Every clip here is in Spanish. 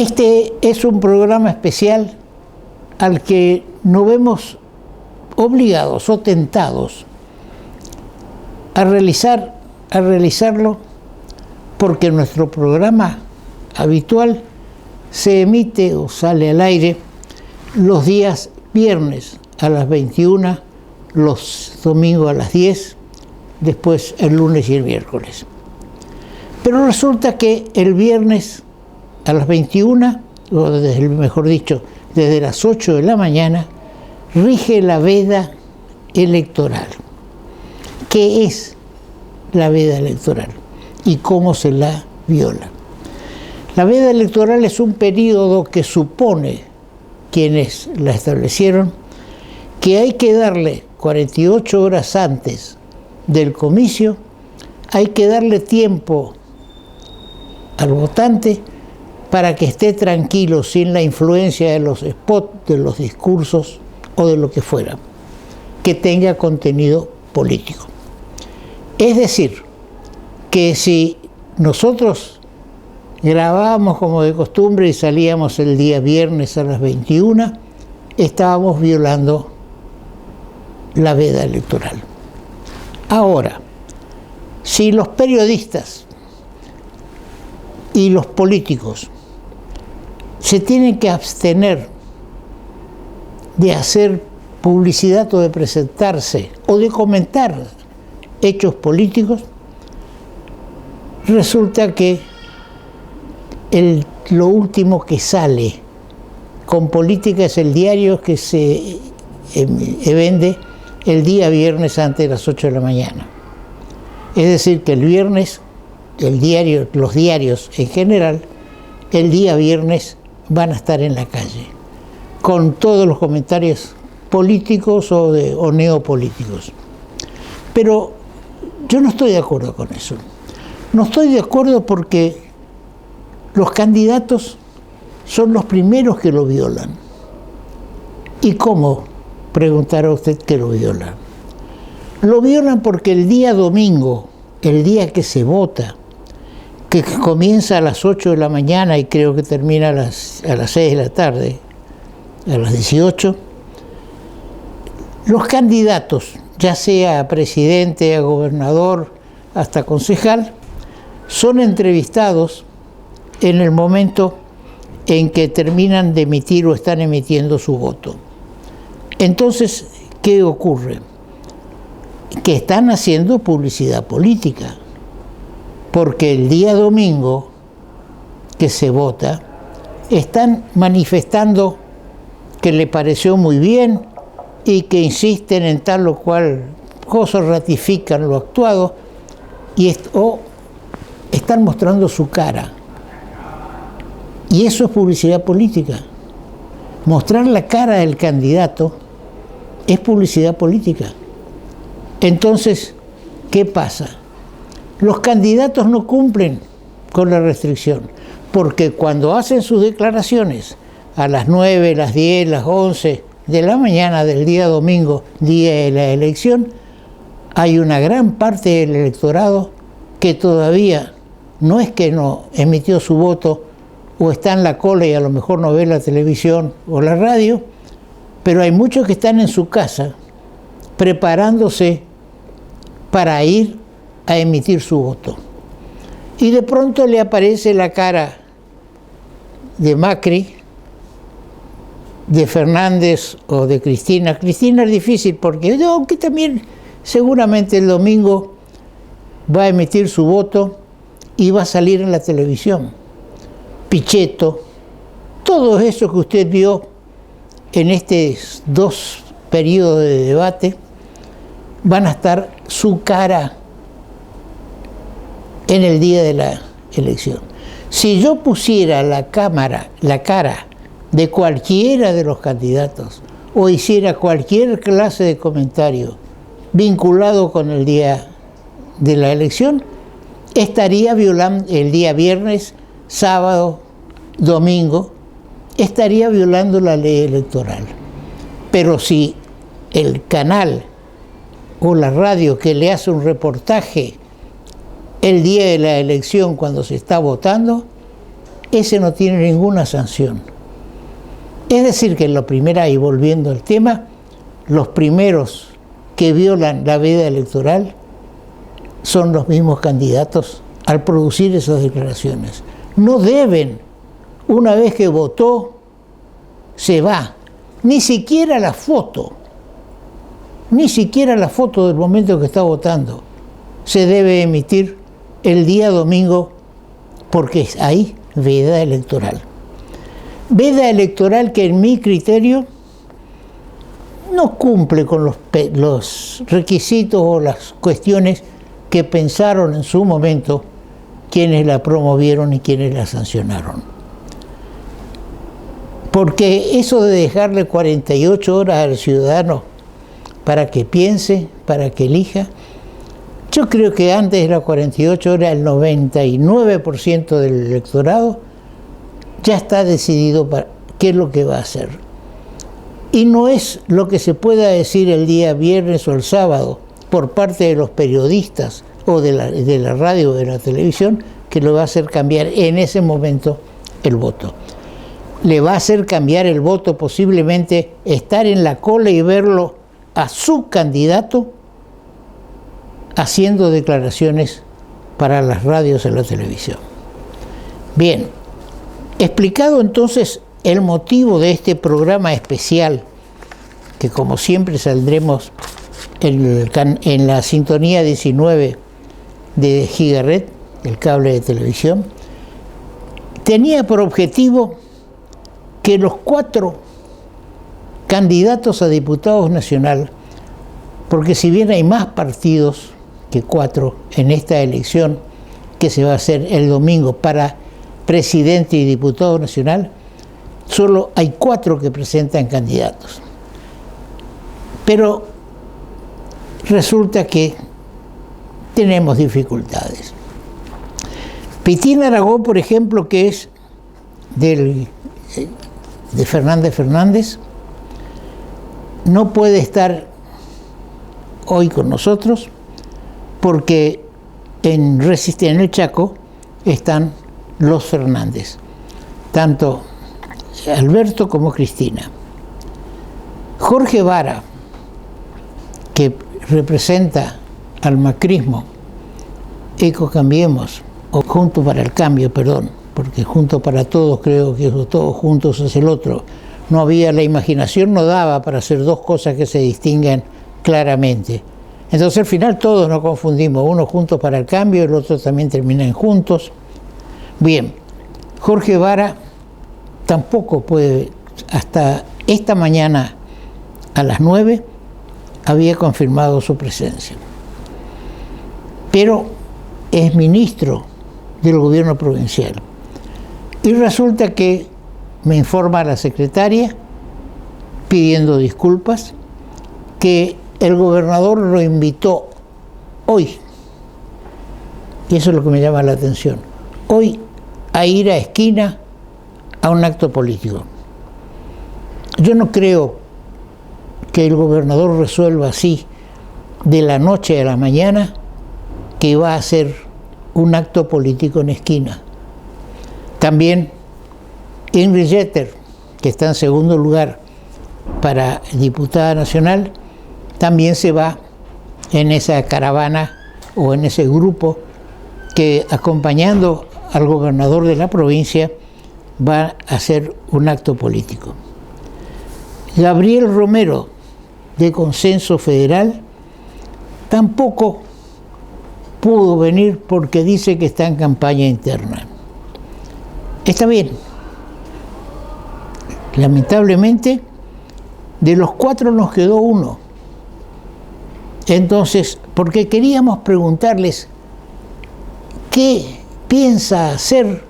Este es un programa especial al que nos vemos obligados o tentados a realizarlo porque nuestro programa habitual se emite o sale al aire los días viernes a las 21, los domingos a las 10, después el lunes y el miércoles. Pero resulta que el viernes a las 21, o mejor dicho, desde las 8 de la mañana, rige la veda electoral. ¿Qué es la veda electoral y cómo se la viola? La veda electoral es un periodo que supone, quienes la establecieron, que hay que darle 48 horas antes del comicio, hay que darle tiempo al votante para que esté tranquilo, sin la influencia de los spots, de los discursos o de lo que fuera, que tenga contenido político. Es decir, que si nosotros grabábamos como de costumbre y salíamos el día viernes a las 21, estábamos violando la veda electoral. Ahora, si los periodistas y los políticos se tienen que abstener de hacer publicidad o de presentarse o de comentar hechos políticos, resulta que lo último que sale con política es el diario que se vende el día viernes antes de las 8 de la mañana. Es decir, que el viernes, los diarios en general, el día viernes van a estar en la calle, con todos los comentarios políticos o neopolíticos. Pero yo no estoy de acuerdo con eso. No estoy de acuerdo porque los candidatos son los primeros que lo violan. ¿Y cómo? Preguntará usted que lo violan. Lo violan porque el día domingo, el día que se vota, que comienza a las 8 de la mañana y creo que termina a las 6 de la tarde, a las 18, los candidatos, ya sea a presidente, a gobernador, hasta concejal, son entrevistados en el momento en que terminan de emitir o están emitiendo su voto. Entonces, ¿qué ocurre? Que están haciendo publicidad política, porque el día domingo que se vota, están manifestando que le pareció muy bien y que insisten en tal o cual cosa, ratifican lo actuado o están mostrando su cara. Y eso es publicidad política. Mostrar la cara del candidato es publicidad política. Entonces, ¿qué pasa? Los candidatos no cumplen con la restricción, porque cuando hacen sus declaraciones a las 9, las 10, las 11 de la mañana del día domingo, día de la elección, hay una gran parte del electorado que todavía no es que no emitió su voto o está en la cola y a lo mejor no ve la televisión o la radio, pero hay muchos que están en su casa preparándose para ir a emitir su voto. Y de pronto le aparece la cara de Macri, de Fernández o de Cristina. Cristina es difícil porque aunque también seguramente el domingo va a emitir su voto y va a salir en la televisión. Pichetto, todo eso que usted vio en estos 2 periodos de debate, van a estar su cara en el día de la elección. Si yo pusiera la cara de cualquiera de los candidatos o hiciera cualquier clase de comentario vinculado con el día de la elección, estaría violando el día viernes, sábado, domingo, estaría violando la ley electoral. Pero si el canal o la radio que le hace un reportaje el día de la elección cuando se está votando, ese no tiene ninguna sanción. Es decir, que la primera, y volviendo al tema, los primeros que violan la veda electoral son los mismos candidatos al producir esas declaraciones. No deben, una vez que votó, se va. Ni siquiera la foto del momento que está votando se debe emitir el día domingo, porque hay veda electoral. Veda electoral que en mi criterio no cumple con los requisitos o las cuestiones que pensaron en su momento quienes la promovieron y quienes la sancionaron. Porque eso de dejarle 48 horas al ciudadano para que piense, para que elija, yo creo que antes de las 48 horas el 99% del electorado ya está decidido para qué es lo que va a hacer. Y no es lo que se pueda decir el día viernes o el sábado por parte de los periodistas o de la radio o de la televisión que le va a hacer cambiar en ese momento el voto. Le va a hacer cambiar el voto posiblemente estar en la cola y verlo a su candidato haciendo declaraciones para las radios y la televisión. Bien, explicado entonces el motivo de este programa especial, que como siempre saldremos en la sintonía 19 de Gigaret, el cable de televisión, tenía por objetivo que los 4 candidatos a diputados nacional, porque si bien hay más partidos que 4 en esta elección que se va a hacer el domingo para presidente y diputado nacional, solo hay 4 que presentan candidatos. Pero resulta que tenemos dificultades. Pitín Aragó, por ejemplo, que es de Fernández, no puede estar hoy con nosotros porque en el Chaco están los Fernández, tanto Alberto como Cristina. Jorge Vara, que representa al macrismo, Cambiemos, o Juntos para el Cambio, perdón, porque Juntos para Todos creo que todos juntos es el otro. No había, la imaginación no daba para hacer 2 cosas que se distinguen claramente. Entonces al final todos nos confundimos, uno Juntos para el Cambio, el otro también termina en Juntos. Bien, Jorge Vara tampoco puede, hasta esta mañana a las 9 había confirmado su presencia. Pero es ministro del gobierno provincial. Y resulta que me informa la secretaria, pidiendo disculpas, que el gobernador lo invitó hoy, y eso es lo que me llama la atención, hoy a ir a Esquina a un acto político. Yo no creo que el gobernador resuelva así, de la noche a la mañana, que va a hacer un acto político en Esquina. También Ingrid Jeter, que está en segundo lugar para diputada nacional, también se va en esa caravana o en ese grupo que, acompañando al gobernador de la provincia, va a hacer un acto político. Gabriel Romero, de Consenso Federal, tampoco pudo venir porque dice que está en campaña interna. Está bien. Lamentablemente, de los 4 nos quedó uno. Entonces, porque queríamos preguntarles qué piensa hacer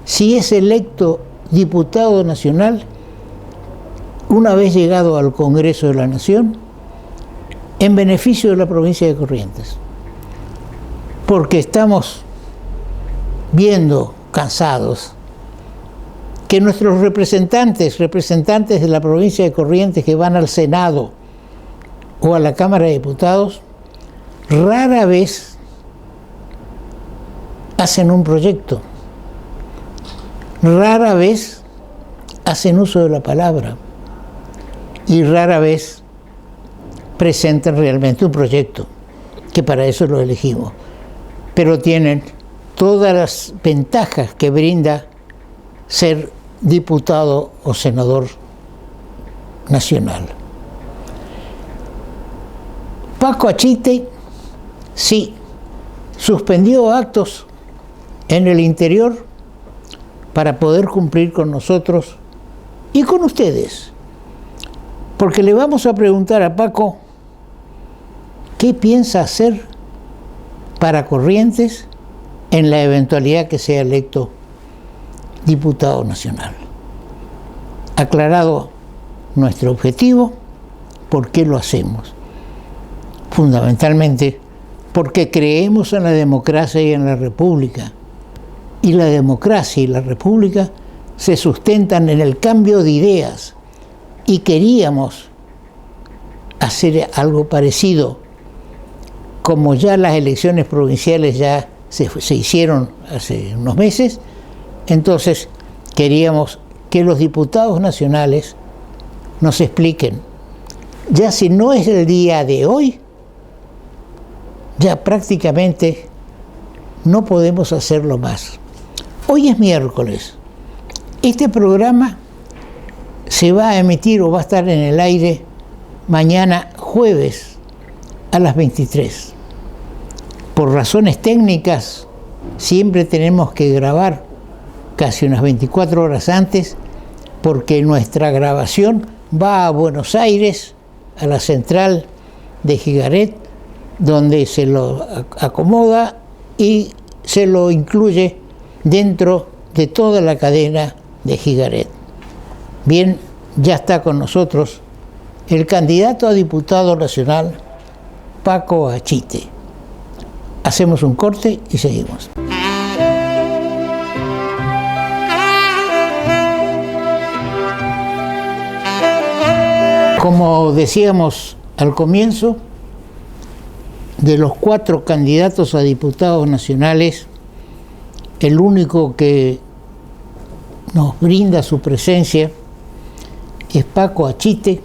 si es electo diputado nacional una vez llegado al Congreso de la Nación en beneficio de la provincia de Corrientes. Porque estamos viendo, cansados, que nuestros representantes de la provincia de Corrientes que van al Senado o a la Cámara de Diputados, rara vez hacen un proyecto. rara vez hacen uso de la palabra y rara vez presentan realmente un proyecto, que para eso lo elegimos, pero tienen todas las ventajas que brinda ser diputado o senador nacional. Paco Achite, sí, suspendió actos en el interior para poder cumplir con nosotros y con ustedes, porque le vamos a preguntar a Paco qué piensa hacer para Corrientes en la eventualidad que sea electo diputado nacional. Aclarado nuestro objetivo, ¿por qué lo hacemos? Fundamentalmente porque creemos en la democracia y en la república. Y la democracia y la república se sustentan en el cambio de ideas. Y queríamos hacer algo parecido, como ya las elecciones provinciales ya se hicieron hace unos meses. Entonces queríamos que los diputados nacionales nos expliquen, ya si no es el día de hoy, ya prácticamente no podemos hacerlo más. Hoy es miércoles. Este programa se va a emitir o va a estar en el aire mañana jueves a las 23. Por razones técnicas, siempre tenemos que grabar casi unas 24 horas antes, porque nuestra grabación va a Buenos Aires, a la central de Gigaret, donde se lo acomoda y se lo incluye dentro de toda la cadena de Gigaret. Bien, ya está con nosotros el candidato a diputado nacional, Paco Achite. Hacemos un corte y seguimos. Como decíamos al comienzo, de los 4 candidatos a diputados nacionales, el único que nos brinda su presencia es Paco Achite,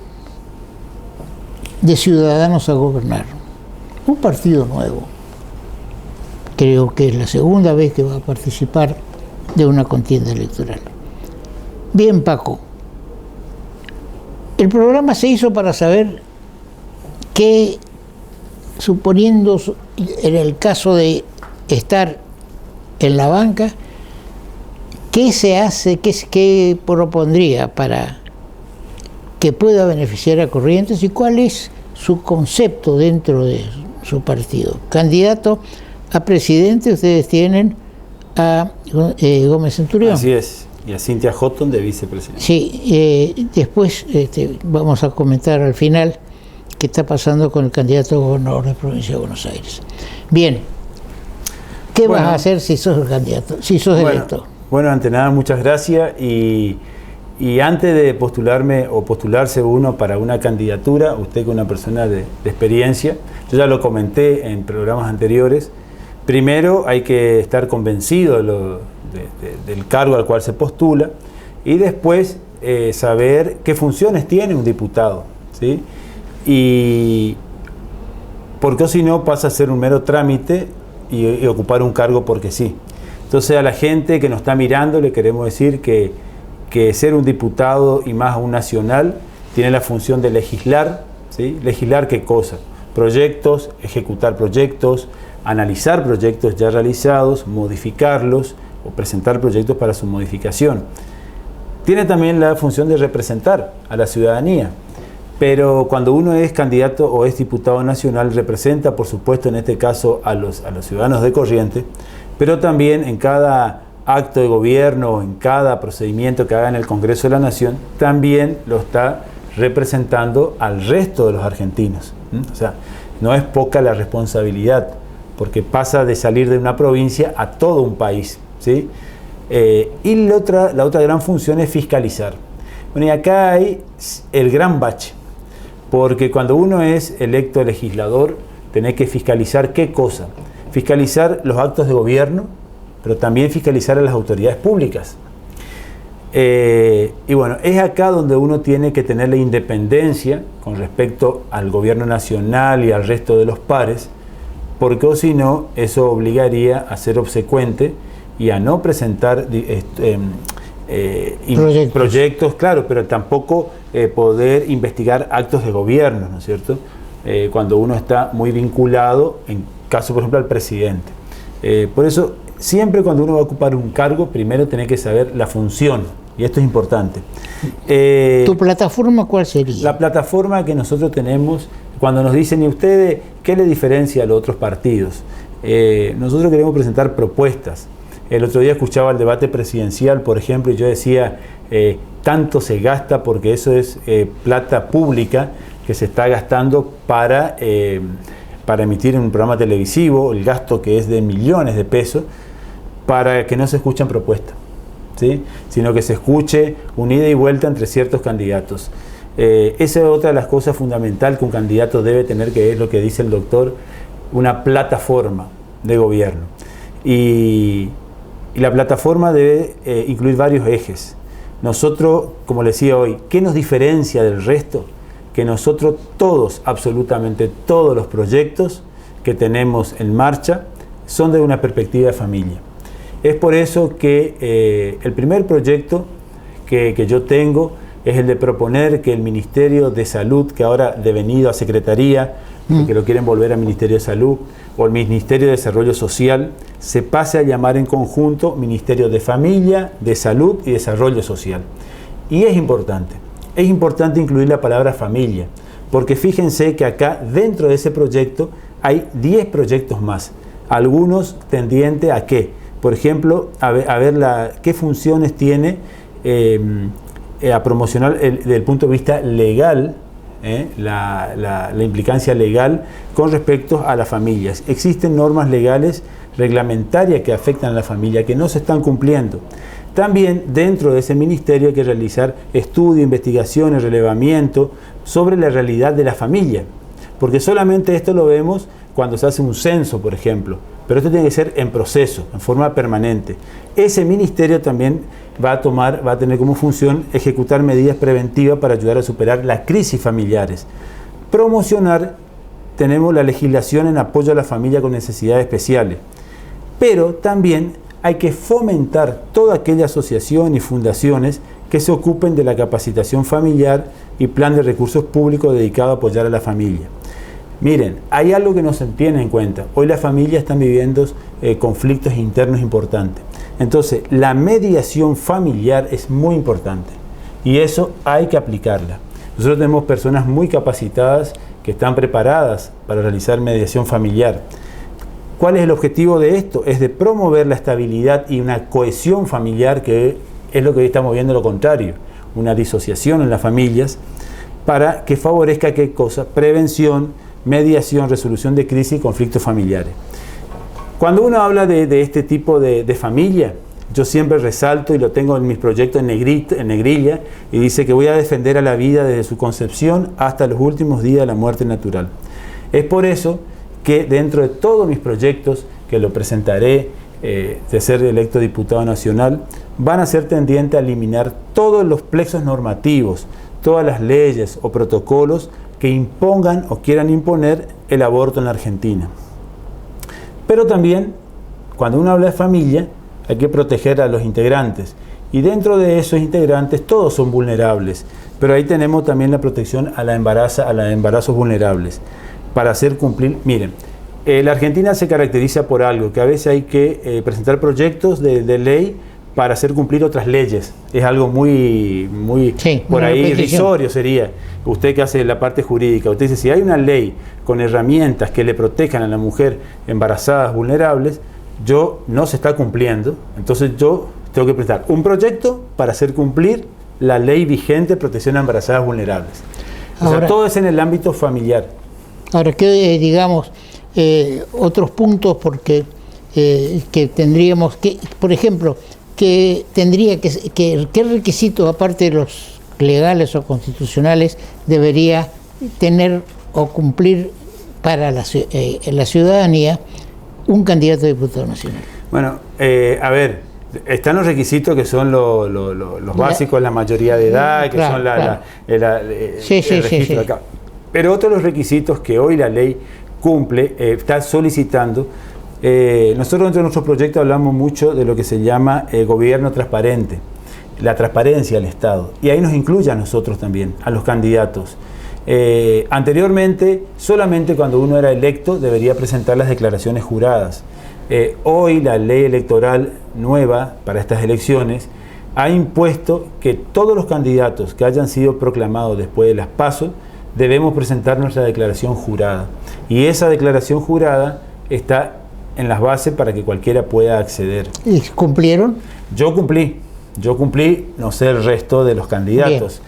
de Ciudadanos a Gobernar, un partido nuevo. Creo que es la segunda vez que va a participar de una contienda electoral. Bien, Paco, el programa se hizo para saber qué, suponiendo en el caso de estar en la banca, qué se hace, qué propondría para que pueda beneficiar a Corrientes y cuál es su concepto dentro de su partido. Candidato a presidente, ustedes tienen a Gómez Centurión. Así es, y a Cynthia Houghton de vicepresidenta. Sí, después vamos a comentar al final qué está pasando con el candidato a gobernador de la provincia de Buenos Aires. Bien, ¿qué vas a hacer si sos el candidato, si sos electo? Bueno, ante nada, muchas gracias. Y antes de postularme o postularse uno para una candidatura, usted que es una persona de experiencia, yo ya lo comenté en programas anteriores, primero hay que estar convencido del cargo al cual se postula y después saber qué funciones tiene un diputado, ¿sí? Y porque si no pasa a ser un mero trámite y ocupar un cargo porque sí. Entonces a la gente que nos está mirando le queremos decir que ser un diputado y más un nacional tiene la función de legislar, ¿sí? ¿Legislar qué cosa? Proyectos, ejecutar proyectos, analizar proyectos ya realizados, modificarlos o presentar proyectos para su modificación. Tiene también la función de representar a la ciudadanía, pero cuando uno es candidato o es diputado nacional representa, por supuesto, en este caso a los ciudadanos de Corrientes, pero también en cada acto de gobierno, en cada procedimiento que haga en el Congreso de la Nación, también lo está representando al resto de los argentinos. O sea, no es poca la responsabilidad, porque pasa de salir de una provincia a todo un país, ¿sí? Y la otra gran función es fiscalizar. Bueno, y acá hay el gran bache, porque cuando uno es electo legislador, tenés que fiscalizar ¿qué cosa? Fiscalizar los actos de gobierno, pero también fiscalizar a las autoridades públicas. Y bueno, es acá donde uno tiene que tener la independencia con respecto al gobierno nacional y al resto de los pares, porque o si no, eso obligaría a ser obsecuente y a no presentar proyectos, claro, pero tampoco poder investigar actos de gobierno, ¿no es cierto? Cuando uno está muy vinculado, en caso, por ejemplo, al presidente. Por eso, siempre cuando uno va a ocupar un cargo, primero tiene que saber la función, y esto es importante. ¿Tu plataforma cuál sería? La plataforma que nosotros tenemos, cuando nos dicen, ¿y ustedes qué le diferencia a los otros partidos? Nosotros queremos presentar propuestas. El otro día escuchaba el debate presidencial, por ejemplo, y yo decía, tanto se gasta porque eso es plata pública que se está gastando para emitir en un programa televisivo, el gasto que es de millones de pesos, para que no se escuchen propuestas, ¿sí? Sino que se escuche una ida y vuelta entre ciertos candidatos. Esa es otra de las cosas fundamentales que un candidato debe tener, que es lo que dice el doctor, una plataforma de gobierno. Y la plataforma debe incluir varios ejes. Nosotros, como les decía hoy, ¿qué nos diferencia del resto? Que nosotros todos, absolutamente todos los proyectos que tenemos en marcha son de una perspectiva de familia. Es por eso que el primer proyecto que yo tengo es el de proponer que el Ministerio de Salud, que ahora ha devenido a Secretaría, que lo quieren volver al Ministerio de Salud, o el Ministerio de Desarrollo Social, se pase a llamar en conjunto Ministerio de Familia, de Salud y Desarrollo Social. Y es importante incluir la palabra familia, porque fíjense que acá dentro de ese proyecto hay 10 proyectos más, algunos tendientes a qué, por ejemplo, a ver qué funciones tiene a promocionar desde el punto de vista legal, la implicancia legal con respecto a las familias. Existen normas legales reglamentarias que afectan a la familia, que no se están cumpliendo. También dentro de ese ministerio hay que realizar estudios, investigaciones, relevamiento sobre la realidad de la familia, porque solamente esto lo vemos cuando se hace un censo, por ejemplo, pero esto tiene que ser en proceso, en forma permanente. Ese ministerio también va a tener como función ejecutar medidas preventivas para ayudar a superar las crisis familiares. Promocionar, tenemos la legislación en apoyo a la familia con necesidades especiales, pero también hay que fomentar toda aquella asociación y fundaciones que se ocupen de la capacitación familiar y plan de recursos públicos dedicado a apoyar a la familia. Miren, hay algo que no se tiene en cuenta. Hoy las familias están viviendo conflictos internos importantes. Entonces, la mediación familiar es muy importante y eso hay que aplicarla. Nosotros tenemos personas muy capacitadas que están preparadas para realizar mediación familiar. ¿Cuál es el objetivo de esto? Es de promover la estabilidad y una cohesión familiar, que es lo que hoy estamos viendo lo contrario, una disociación en las familias, para que favorezca ¿qué cosa? Prevención, mediación, resolución de crisis y conflictos familiares. Cuando uno habla de este tipo de familia, yo siempre resalto, y lo tengo en mis proyectos en negrilla, y dice que voy a defender a la vida desde su concepción hasta los últimos días de la muerte natural. Es por eso que dentro de todos mis proyectos, que lo presentaré de ser electo diputado nacional, van a ser tendientes a eliminar todos los plexos normativos, todas las leyes o protocolos que impongan o quieran imponer el aborto en la Argentina. Pero también, cuando uno habla de familia, hay que proteger a los integrantes. Y dentro de esos integrantes todos son vulnerables. Pero ahí tenemos también la protección a los embarazos vulnerables. Para hacer cumplir, miren, la Argentina se caracteriza por algo, que a veces hay que presentar proyectos de ley para hacer cumplir otras leyes. Es algo muy sí, por ahí irrisorio sería. Usted que hace la parte jurídica, usted dice, si hay una ley con herramientas que le protejan a la mujer embarazadas vulnerables, no se está cumpliendo, entonces yo tengo que presentar un proyecto para hacer cumplir la ley vigente de protección a embarazadas vulnerables. O sea, todo es en el ámbito familiar. Ahora, que digamos, otros puntos, porque que tendríamos que, por ejemplo, que tendría que qué requisitos, aparte de los legales o constitucionales, debería tener o cumplir para la ciudadanía un candidato a diputado nacional. Bueno, a ver, Están los requisitos que son los básicos, la mayoría de edad, que claro, son claro. el registro de acá. Pero otros de los requisitos que hoy la ley cumple, está solicitando. Nosotros dentro de nuestro proyecto hablamos mucho de lo que se llama gobierno transparente, la transparencia del Estado. Y ahí nos incluye a nosotros también, a los candidatos. Anteriormente, solamente cuando uno era electo debería presentar las declaraciones juradas. Hoy la ley electoral nueva para estas elecciones ha impuesto que todos los candidatos que hayan sido proclamados después de las PASO debemos presentar nuestra declaración jurada. Y esa declaración jurada está en las bases para que cualquiera pueda acceder. ¿Y cumplieron? Yo cumplí, no sé el resto de los candidatos.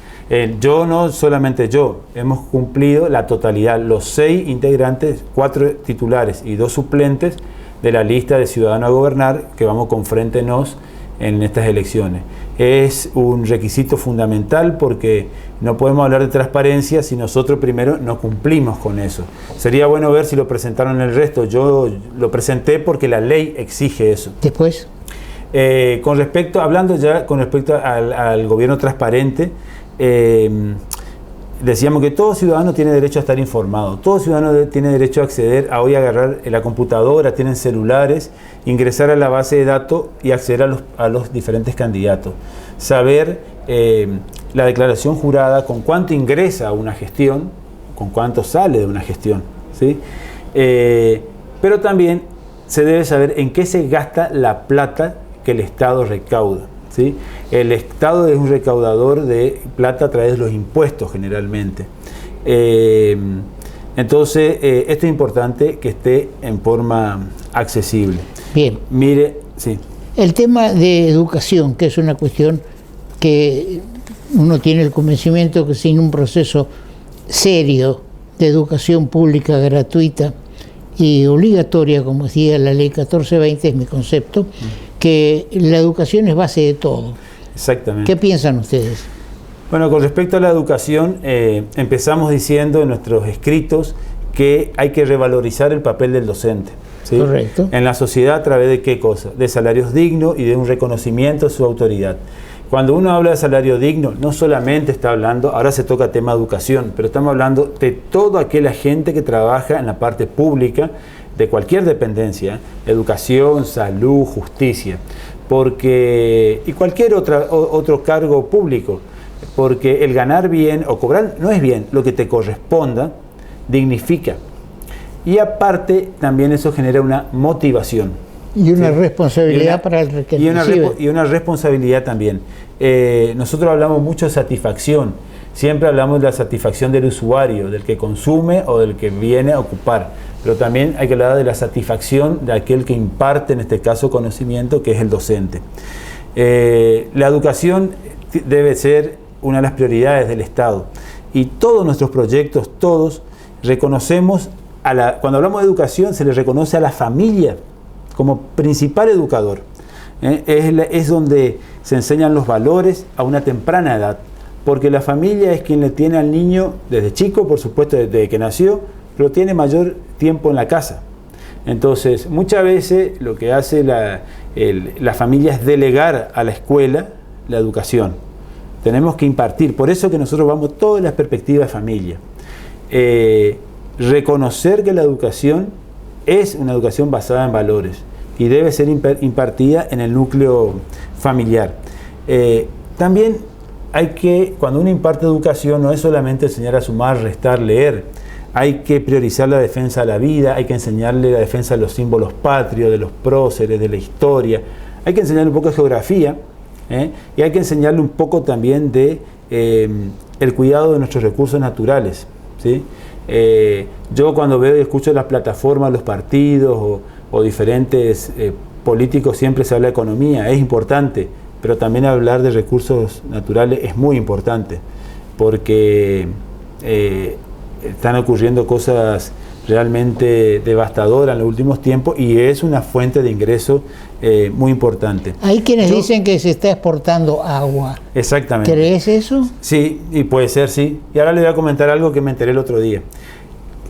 Yo no solamente yo, hemos cumplido la totalidad, los 6 integrantes, 4 titulares y 2 suplentes de la lista de Ciudadanos a Gobernar que vamos con Frente Nos en estas elecciones. Es un requisito fundamental porque no podemos hablar de transparencia si nosotros primero no cumplimos con eso. Sería bueno ver si lo presentaron el resto. Yo lo presenté porque la ley exige eso. Después. Hablando ya con respecto al gobierno transparente, decíamos que todo ciudadano tiene derecho a estar informado, todo ciudadano tiene derecho a acceder a hoy agarrar la computadora, tienen celulares, ingresar a la base de datos y acceder a los diferentes candidatos, saber la declaración jurada, con cuánto ingresa a una gestión, con cuánto sale de una gestión, ¿sí? Pero también se debe saber en qué se gasta la plata que el Estado recauda. ¿Sí? El Estado es un recaudador de plata a través de los impuestos generalmente. Entonces, esto es importante que esté en forma accesible. Bien. Mire, sí. El tema de educación, que es una cuestión que uno tiene el convencimiento que sin un proceso serio de educación pública gratuita y obligatoria, como decía la ley 1420, es mi concepto, que la educación es base de todo. Exactamente. ¿Qué piensan ustedes? Bueno, con respecto a la educación, empezamos diciendo en nuestros escritos que hay que revalorizar el papel del docente. ¿Sí? Correcto. En la sociedad, ¿a través de qué cosa? De salarios dignos y de un reconocimiento de su autoridad. Cuando uno habla de salario digno, no solamente está hablando, ahora se toca tema educación, pero estamos hablando de toda aquella gente que trabaja en la parte pública de cualquier dependencia, educación, salud, justicia, y cualquier otro cargo público, porque el ganar bien o cobrar no es bien, lo que te corresponda dignifica. Y aparte también eso genera una motivación. Y una responsabilidad para el que recibe. Y una responsabilidad también. Nosotros hablamos mucho de satisfacción. Siempre hablamos de la satisfacción del usuario, del que consume o del que viene a ocupar. Pero también hay que hablar de la satisfacción de aquel que imparte, en este caso, conocimiento, que es el docente. La educación debe ser una de las prioridades del Estado. Y todos nuestros proyectos, todos, reconocemos, cuando hablamos de educación, se le reconoce a la familia como principal educador. Es donde se enseñan los valores a una temprana edad, porque la familia es quien le tiene al niño desde chico, por supuesto desde que nació, pero tiene mayor tiempo en la casa. Entonces, muchas veces lo que hace la familia es delegar a la escuela la educación. Tenemos que impartir, por eso que nosotros vamos todas las perspectivas de familia. Reconocer que la educación es una educación basada en valores y debe ser impartida en el núcleo familiar. También cuando uno imparte educación, no es solamente enseñar a sumar, restar, leer. Hay que priorizar la defensa de la vida, hay que enseñarle la defensa de los símbolos patrios, de los próceres, de la historia. Hay que enseñarle un poco de geografía, y hay que enseñarle un poco también de el cuidado de nuestros recursos naturales, ¿sí? Yo cuando veo y escucho las plataformas, los partidos o diferentes políticos, siempre se habla de economía, es importante, pero también hablar de recursos naturales es muy importante, porque están ocurriendo cosas realmente devastadoras en los últimos tiempos y es una fuente de ingreso muy importante. Hay quienes dicen que se está exportando agua. Exactamente. ¿Crees eso? Sí, y puede ser, sí. Y ahora le voy a comentar algo que me enteré el otro día.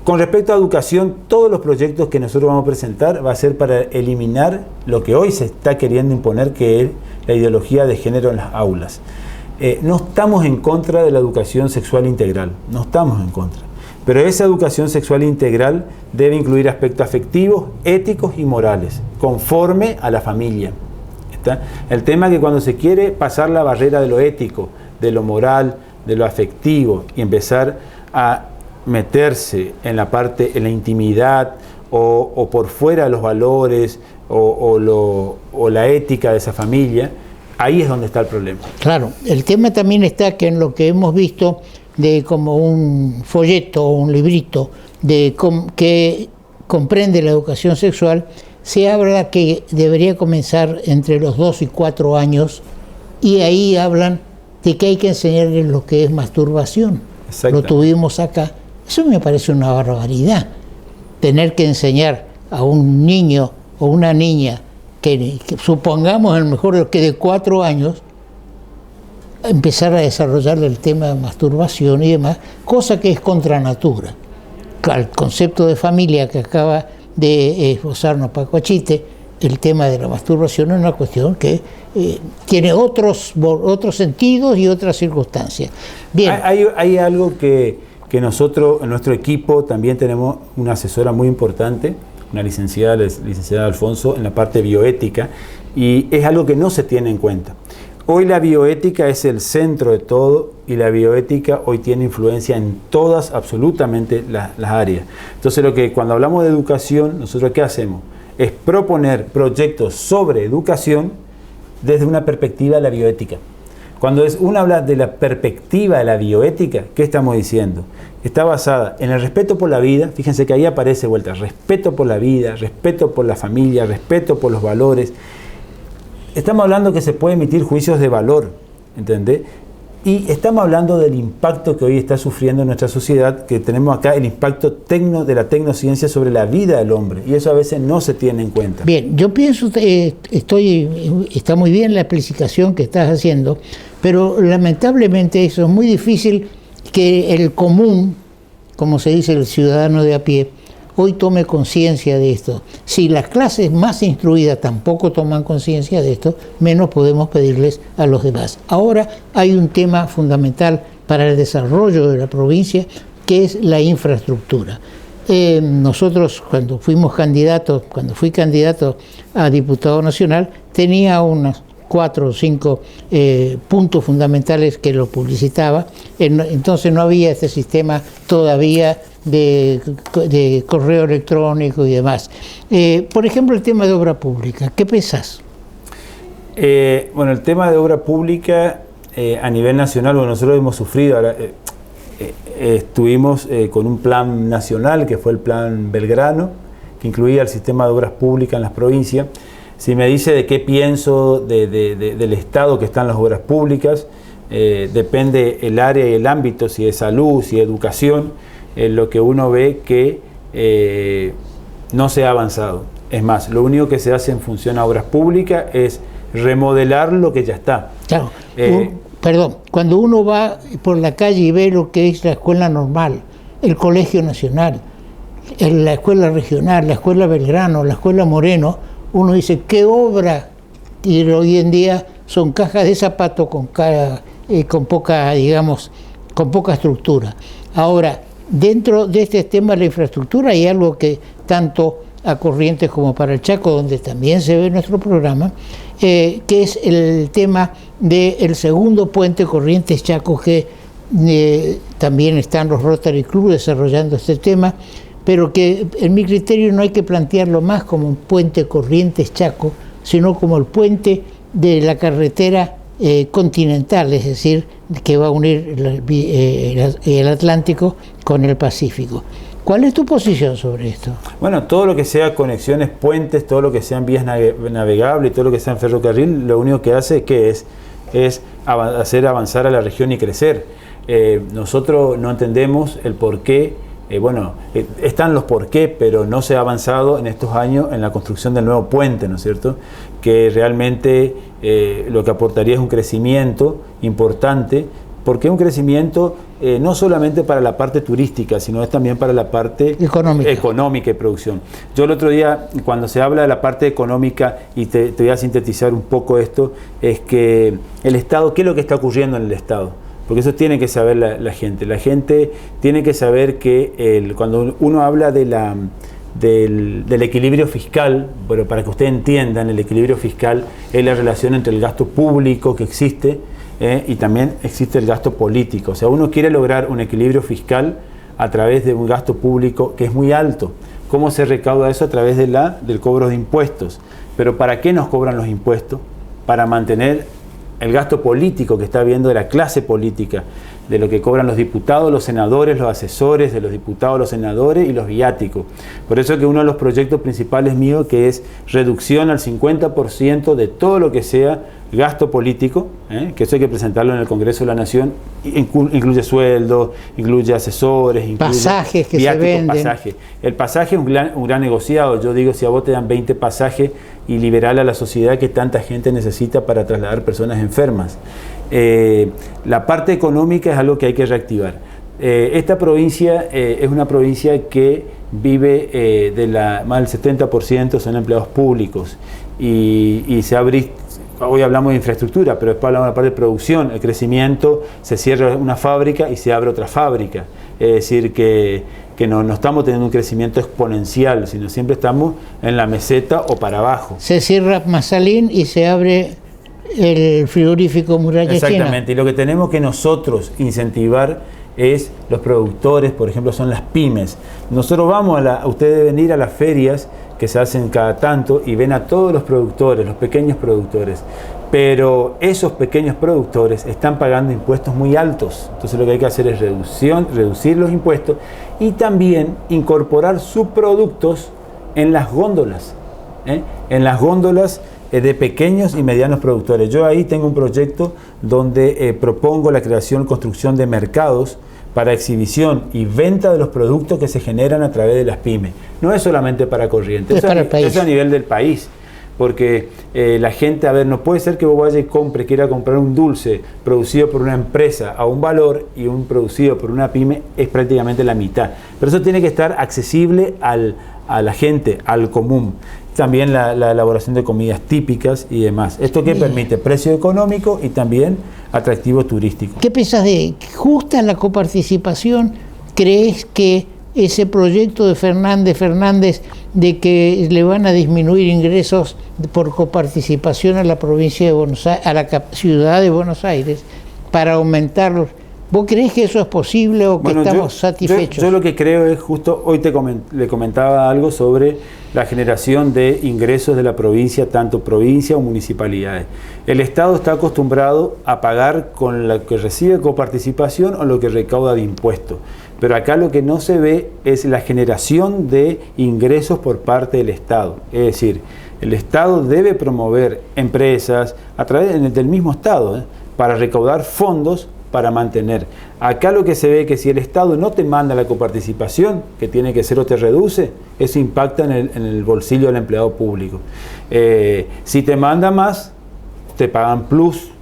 Con respecto a educación, todos los proyectos que nosotros vamos a presentar va a ser para eliminar lo que hoy se está queriendo imponer, que es la ideología de género en las aulas. No estamos en contra de la educación sexual integral, no estamos en contra. Pero esa educación sexual integral debe incluir aspectos afectivos, éticos y morales, conforme a la familia. ¿Está? El tema es que cuando se quiere pasar la barrera de lo ético, de lo moral, de lo afectivo y empezar a meterse en la parte, en la intimidad o por fuera de los valores o la ética de esa familia, ahí es donde está el problema. Claro, el tema también está que en lo que hemos visto de como un folleto o un librito que comprende la educación sexual, se habla que debería comenzar entre los 2 y 4 años y ahí hablan de que hay que enseñarles lo que es masturbación. Lo tuvimos acá. Eso me parece una barbaridad, tener que enseñar a un niño o una niña que supongamos a lo mejor que de 4 años, empezar a desarrollar el tema de masturbación y demás, cosa que es contra natura. El concepto de familia que acaba de esbozarnos Paco Achite, el tema de la masturbación es una cuestión que tiene otros sentidos y otras circunstancias. Bien. Hay algo que nosotros, en nuestro equipo, también tenemos una asesora muy importante, una licenciada Alfonso, en la parte bioética, y es algo que no se tiene en cuenta. Hoy la bioética es el centro de todo y la bioética hoy tiene influencia en todas, absolutamente las áreas. Entonces cuando hablamos de educación, nosotros ¿qué hacemos? Es proponer proyectos sobre educación desde una perspectiva de la bioética. Cuando uno habla de la perspectiva de la bioética, ¿qué estamos diciendo? Está basada en el respeto por la vida, fíjense que ahí aparece vuelta, respeto por la vida, respeto por la familia, respeto por los valores. Estamos hablando que se puede emitir juicios de valor, ¿entendés? Y estamos hablando del impacto que hoy está sufriendo nuestra sociedad, que tenemos acá el impacto de la tecnociencia sobre la vida del hombre, y eso a veces no se tiene en cuenta. Bien, yo pienso, está muy bien la explicación que estás haciendo, pero lamentablemente eso es muy difícil que el común, como se dice el ciudadano de a pie, hoy tome conciencia de esto. Si las clases más instruidas tampoco toman conciencia de esto, menos podemos pedirles a los demás. Ahora hay un tema fundamental para el desarrollo de la provincia, que es la infraestructura. Nosotros cuando fui candidato a diputado nacional, tenía unos 4 o 5 puntos fundamentales que lo publicitaba. Entonces no había este sistema todavía de correo electrónico y demás. Por ejemplo, el tema de obra pública, ¿qué pensás? Bueno, el tema de obra pública a nivel nacional, bueno, nosotros hemos sufrido, ahora, estuvimos con un plan nacional que fue el plan Belgrano, que incluía el sistema de obras públicas en las provincias. Si me dice de qué pienso del estado que están las obras públicas, depende el área y el ámbito, si es salud, si es educación, lo que uno ve que no se ha avanzado. Es más, lo único que se hace en función a obras públicas es remodelar lo que ya está. Claro. Cuando uno va por la calle y ve lo que es la escuela normal, el Colegio Nacional, la escuela regional, la escuela Belgrano, la escuela Moreno, uno dice, ¿qué obra? Y hoy en día son cajas de zapatos con poca estructura. Ahora, dentro de este tema de la infraestructura hay algo que tanto a Corrientes como para el Chaco, donde también se ve nuestro programa, que es el tema del segundo puente Corrientes-Chaco, que también están los Rotary Club desarrollando este tema, pero que en mi criterio no hay que plantearlo más como un puente Corrientes-Chaco, sino como el puente de la carretera continental, es decir, que va a unir el Atlántico con el Pacífico. ¿Cuál es tu posición sobre esto? Bueno, todo lo que sea conexiones, puentes, todo lo que sean vías navegables, todo lo que sea en ferrocarril, lo único que hace es hacer avanzar a la región y crecer. Nosotros no entendemos el porqué. Están los por qué, pero no se ha avanzado en estos años en la construcción del nuevo puente, ¿no es cierto? Que realmente lo que aportaría es un crecimiento importante porque es un crecimiento no solamente para la parte turística, sino es también para la parte económica y producción. Yo el otro día, cuando se habla de la parte económica, y te voy a sintetizar un poco esto, es que el Estado, ¿qué es lo que está ocurriendo en el Estado? Porque eso tiene que saber la gente. La gente tiene que saber que cuando uno habla del equilibrio fiscal, bueno, para que ustedes entiendan, el equilibrio fiscal es la relación entre el gasto público que existe y también existe el gasto político. O sea, uno quiere lograr un equilibrio fiscal a través de un gasto público que es muy alto. ¿Cómo se recauda eso? A través del cobro de impuestos. Pero ¿para qué nos cobran los impuestos? Para mantener el gasto político que está habiendo de la clase política, de lo que cobran los diputados, los senadores, los asesores de los diputados, los senadores y los viáticos. Por eso que uno de los proyectos principales míos, que es reducción al 50% de todo lo que sea gasto político, que eso hay que presentarlo en el Congreso de la Nación, incluye sueldos, incluye asesores, incluye pasajes que se venden. El pasaje es un gran negociado. Yo digo, si a vos te dan 20 pasajes y liberar a la sociedad que tanta gente necesita para trasladar personas enfermas. La parte económica es algo que hay que reactivar. Esta provincia es una provincia que vive más del 70% son empleados públicos y se abre. Hoy hablamos de infraestructura, pero después hablamos de la parte de producción, el crecimiento, se cierra una fábrica y se abre otra fábrica. Es decir, que no estamos teniendo un crecimiento exponencial, sino siempre estamos en la meseta o para abajo. Se cierra Mazalín y se abre el frigorífico Muralla China. Exactamente, y lo que tenemos que nosotros incentivar es los productores, por ejemplo, son las pymes. Nosotros ustedes deben ir a las ferias que se hacen cada tanto y ven a todos los productores, los pequeños productores, pero esos pequeños productores están pagando impuestos muy altos. Entonces lo que hay que hacer es reducir los impuestos y también incorporar subproductos en las góndolas, en las góndolas de pequeños y medianos productores. Yo ahí tengo un proyecto donde propongo la creación y construcción de mercados para exhibición y venta de los productos que se generan a través de las pymes. No es solamente para Corrientes, es a nivel del país. Porque la gente, no puede ser que vos vayas y quiera comprar un dulce producido por una empresa a un valor y un producido por una pyme es prácticamente la mitad. Pero eso tiene que estar accesible a la gente, al común. También la elaboración de comidas típicas y demás. ¿Esto qué permite? Precio económico y también atractivo turístico. ¿Qué piensas de justa la coparticipación? ¿Crees que ese proyecto de Fernández de que le van a disminuir ingresos por coparticipación a la provincia de Buenos Aires, a la ciudad de Buenos Aires, para aumentarlos? ¿Vos creés que eso es posible o que estamos satisfechos? Yo lo que creo es justo, hoy le comentaba algo sobre la generación de ingresos de la provincia, tanto provincia o municipalidades. El Estado está acostumbrado a pagar con lo que recibe coparticipación o lo que recauda de impuestos. Pero acá lo que no se ve es la generación de ingresos por parte del Estado. Es decir, el Estado debe promover empresas a través del mismo Estado para recaudar fondos para mantener. Acá lo que se ve es que si el Estado no te manda la coparticipación, que tiene que ser o te reduce, eso impacta en el bolsillo del empleado público. Si te manda más, te pagan plus.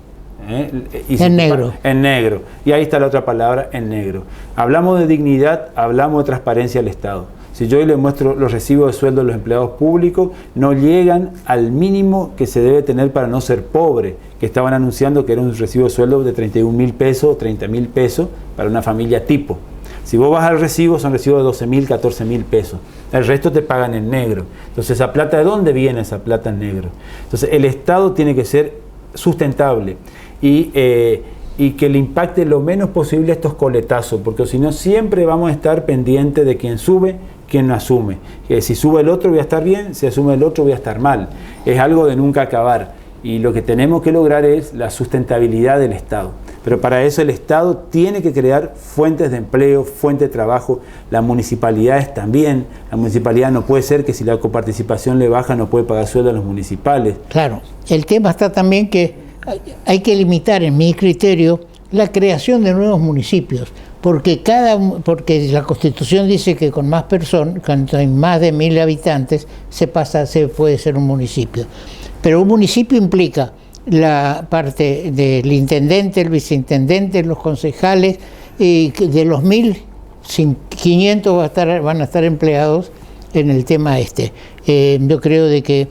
En negro. En negro. Y ahí está la otra palabra, en negro. Hablamos de dignidad, hablamos de transparencia al Estado. Si yo hoy les muestro los recibos de sueldo de los empleados públicos, no llegan al mínimo que se debe tener para no ser pobre, que estaban anunciando que era un recibo de sueldo de 31.000 pesos o 30.000 pesos para una familia tipo. Si vos vas al recibo, son recibos de 12.000, 14.000 pesos. El resto te pagan en negro. Entonces, ¿esa plata de dónde viene esa plata en negro? Entonces, el Estado tiene que ser sustentable y que le impacte lo menos posible estos coletazos, porque si no siempre vamos a estar pendientes de quién sube, quién no asume. Si sube el otro voy a estar bien, si asume el otro voy a estar mal. Es algo de nunca acabar y lo que tenemos que lograr es la sustentabilidad del Estado. Pero para eso el Estado tiene que crear fuentes de empleo, fuentes de trabajo, las municipalidades también. La municipalidad no puede ser que si la coparticipación le baja no puede pagar sueldo a los municipales. Claro, el tema está también que hay que limitar, en mi criterio, la creación de nuevos municipios, porque la Constitución dice que con más personas, cuando hay más de 1.000 habitantes, se puede ser un municipio. Pero un municipio implica la parte del intendente, el viceintendente, los concejales, y de los 1.500 van a estar empleados en el tema este. Yo creo de que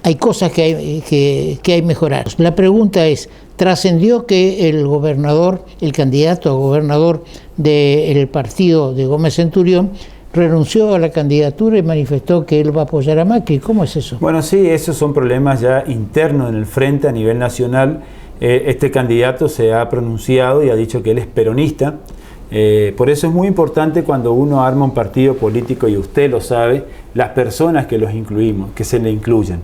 hay cosas que hay que mejorar. La pregunta es, trascendió que el gobernador, el candidato a gobernador del partido de Gómez Centurión, renunció a la candidatura y manifestó que él va a apoyar a Macri. ¿Cómo es eso? Bueno, sí, esos son problemas ya internos en el frente a nivel nacional. Este candidato se ha pronunciado y ha dicho que él es peronista. Por eso es muy importante cuando uno arma un partido político, y usted lo sabe, las personas que los incluimos, que se le incluyan.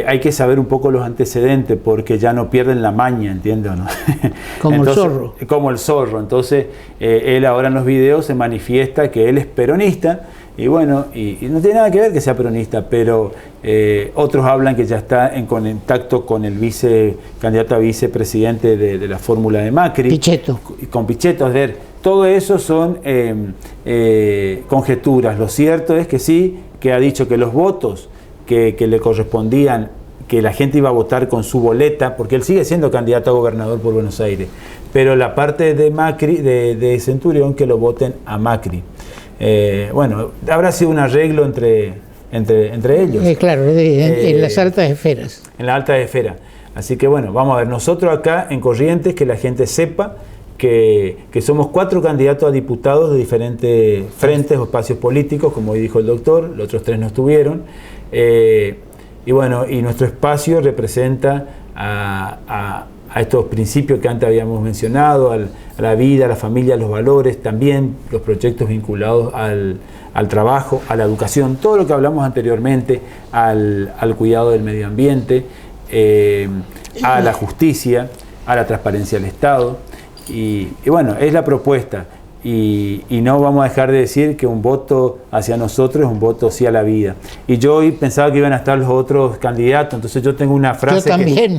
Hay que saber un poco los antecedentes porque ya no pierden la maña, ¿entiende o no? Como entonces, el zorro. Como el zorro. Entonces, él ahora en los videos se manifiesta que él es peronista. Y bueno, y no tiene nada que ver que sea peronista, pero otros hablan que ya está en contacto con el candidato a vicepresidente de la fórmula de Macri. Pichetto. Con Pichetto. A ver, todo eso son conjeturas. Lo cierto es que sí, que ha dicho que los votos que le correspondían, que la gente iba a votar con su boleta, porque él sigue siendo candidato a gobernador por Buenos Aires, pero la parte de Macri, de Centurión, que lo voten a Macri. Bueno, habrá sido un arreglo entre ellos. Claro, en las altas esferas. En las altas esferas. Así que bueno, vamos a ver, nosotros acá en Corrientes, que la gente sepa que somos 4 candidatos a diputados de diferentes frentes o espacios políticos, como hoy dijo el doctor, los otros 3 no estuvieron. Y bueno, y nuestro espacio representa a estos principios que antes habíamos mencionado, a la vida, a la familia, a los valores, también los proyectos vinculados al trabajo, a la educación, todo lo que hablamos anteriormente, al cuidado del medio ambiente, a la justicia, a la transparencia del Estado. Y bueno, es la propuesta. Y no vamos a dejar de decir que un voto hacia nosotros es un voto sí a la vida. Y yo hoy pensaba que iban a estar los otros candidatos, entonces yo tengo una frase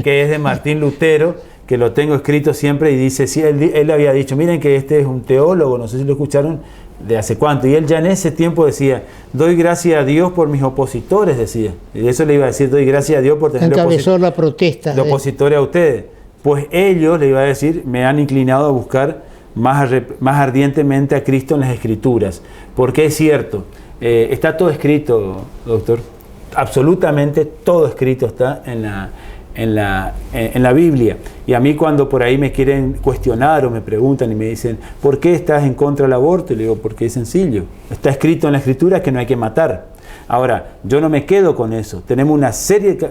que es de Martín Lutero, que lo tengo escrito siempre, y dice, sí, él había dicho, miren que este es un teólogo, no sé si lo escucharon, de hace cuánto, y él ya en ese tiempo decía, doy gracias a Dios por mis opositores, decía, y eso le iba a decir, doy gracias a Dios por tener encabezó la protesta de opositores a ustedes. Pues ellos, le iba a decir, me han inclinado a buscar más ardientemente a Cristo en las Escrituras, porque es cierto, está todo escrito, doctor, absolutamente todo escrito está en la Biblia. Y a mí cuando por ahí me quieren cuestionar o me preguntan y me dicen, ¿por qué estás en contra del aborto? Y le digo, porque es sencillo, está escrito en la Escritura que no hay que matar. Ahora, yo no me quedo con eso. Tenemos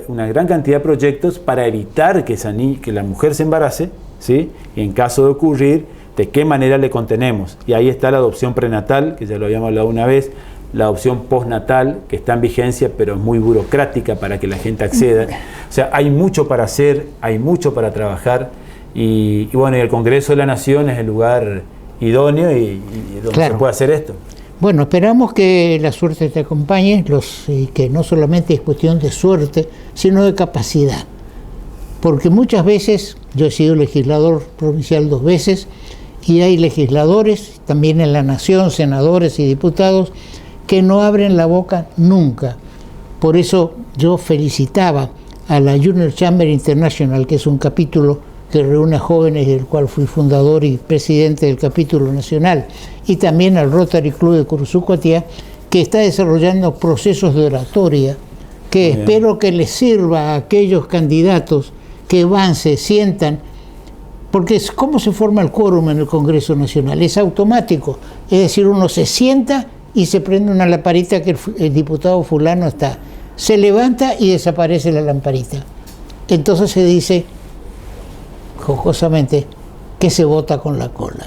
una gran cantidad de proyectos para evitar que la mujer se embarace, ¿sí? Y en caso de ocurrir, de qué manera le contenemos. Y ahí está la adopción prenatal, que ya lo habíamos hablado una vez, la adopción postnatal, que está en vigencia, pero es muy burocrática para que la gente acceda. O sea, hay mucho para hacer, hay mucho para trabajar, y bueno, y el Congreso de la Nación es el lugar idóneo y donde claro, se puede hacer esto. Bueno, esperamos que la suerte te acompañe, y que no solamente es cuestión de suerte, sino de capacidad. Porque muchas veces, yo he sido legislador provincial 2 veces, y hay legisladores, también en la Nación, senadores y diputados, que no abren la boca nunca. Por eso yo felicitaba a la Junior Chamber International, que es un capítulo que reúne a jóvenes, del cual fui fundador y presidente del capítulo nacional, y también al Rotary Club de Curuzucoatiá, que está desarrollando procesos de oratoria, que espero que les sirva a aquellos candidatos que van, se sientan, porque ¿cómo se forma el quórum en el Congreso Nacional? Es automático, es decir, uno se sienta y se prende una lamparita que el diputado fulano está, se levanta y desaparece la lamparita. Entonces se dice, jocosamente, que se vota con la cola.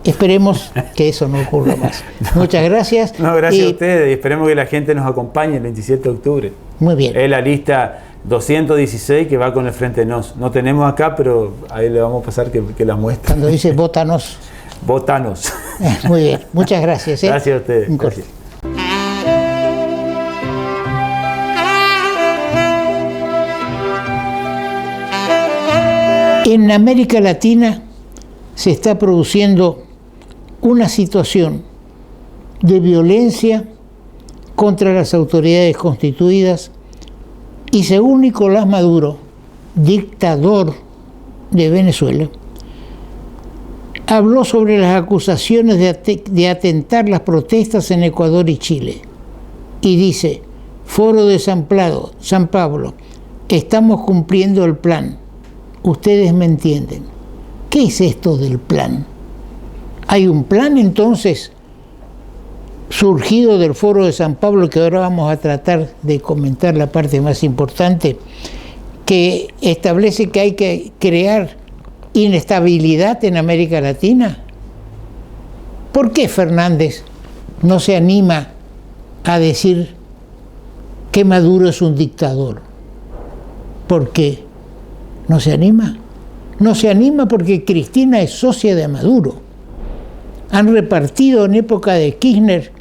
Esperemos que eso no ocurra más. Muchas gracias. No, gracias a ustedes, y esperemos que la gente nos acompañe el 27 de octubre. Muy bien. Es la lista 216 que va con el Frente Nos. No tenemos acá, pero ahí le vamos a pasar que la muestre. Cuando dice votanos. Votanos. Muy bien, muchas gracias. Gracias a ustedes. Un corte. En América Latina se está produciendo una situación de violencia contra las autoridades constituidas, y según Nicolás Maduro, dictador de Venezuela, habló sobre las acusaciones de atentar las protestas en Ecuador y Chile. Y dice, Foro de San Pablo, estamos cumpliendo el plan. Ustedes me entienden. ¿Qué es esto del plan? Hay un plan entonces surgido del Foro de San Pablo, que ahora vamos a tratar de comentar la parte más importante, que establece que hay que crear inestabilidad en América Latina. ¿Por qué Fernández no se anima a decir que Maduro es un dictador? ¿Por qué no se anima? No se anima porque Cristina es socia de Maduro. Han repartido en época de Kirchner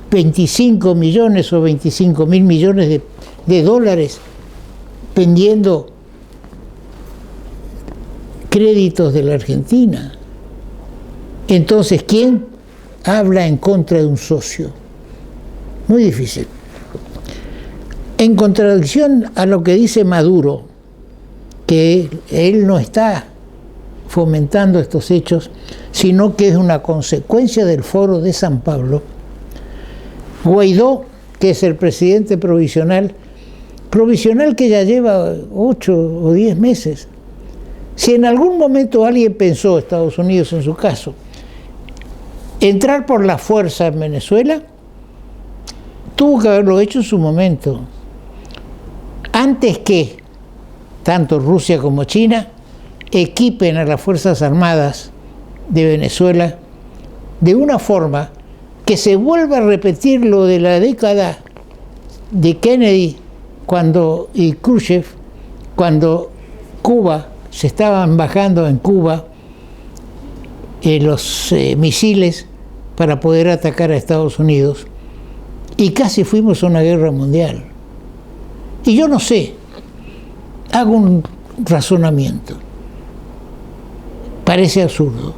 25 millones o 25 mil millones de dólares vendiendo créditos de la Argentina. Entonces, ¿quién habla en contra de un socio? Muy difícil. En contradicción a lo que dice Maduro, que él no está fomentando estos hechos, sino que es una consecuencia del Foro de San Pablo, Guaidó, que es el presidente provisional que ya lleva 8 o 10 meses. Si en algún momento alguien pensó, Estados Unidos en su caso, entrar por la fuerza en Venezuela, tuvo que haberlo hecho en su momento, antes que tanto Rusia como China equipen a las Fuerzas Armadas de Venezuela de una forma que se vuelva a repetir lo de la década de Kennedy y Khrushchev, cuando Cuba, se estaban bajando en Cuba los misiles para poder atacar a Estados Unidos, y casi fuimos a una guerra mundial. Y yo no sé, hago un razonamiento, parece absurdo.